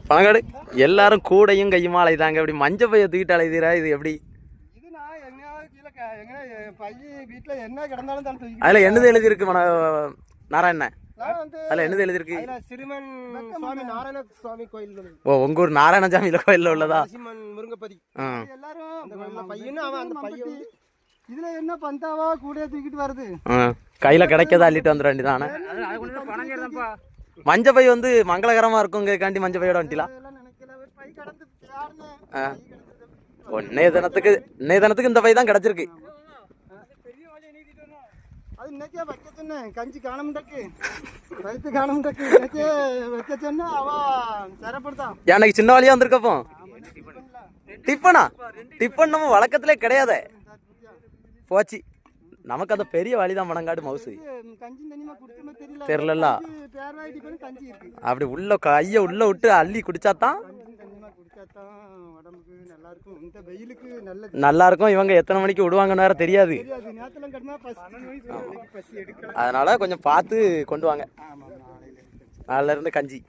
பணங்காடு எல்லாரும் கூடையும் கையுமா அலைதாங்க. இப்படி மஞ்ச பைய தூக்கிட்டு அலைதீரா? இது எப்படி? அதுல என்னது எழுதி இருக்கு நாராயணன்? அதுல என்னது எழுதி இருக்கு? ஓ, உங்க ஊர் நாராயணசாமியில கோயில்ல உள்ளதா? இதுல என்ன பந்தாவா கூட தூக்கிட்டு வருது, கையில கிடைக்கதா அள்ளிட்டு வந்துட வேண்டியதானே. மஞ்ச பை வந்து மங்களகரமா இருக்குங்கிறதுக்காண்டி மஞ்ச பையோட வந்துட்டீங்களா? இன்னைய தினத்துக்கு இந்த பை தான் கிடைச்சிருக்கு. அது இன்னைக்கே வைக்க சொன்னேன், கஞ்சி காணமுண்டக்கு வயிற்று காணமுண்டக்கு வைக்க சொன்னா அவ சிறப்படுத்தான். எனக்கு சின்ன வழியா வந்திருக்கப்போ டிஃபனா? டிஃபன் நம்ம வழக்கத்திலே கிடையாது போச்சு. நமக்கு அந்த பெரிய வழிதான் மணங்காடு மவுசு தெரியல. அப்படி உள்ள கைய உள்ள விட்டு அள்ளி குடிச்சாதான் நல்லா இருக்கும். இவங்க எத்தனை மணிக்கு விடுவாங்கன்னு வேற தெரியாது, அதனால கொஞ்சம் பார்த்து கொண்டு வாங்க. நாளில இருந்து கஞ்சி.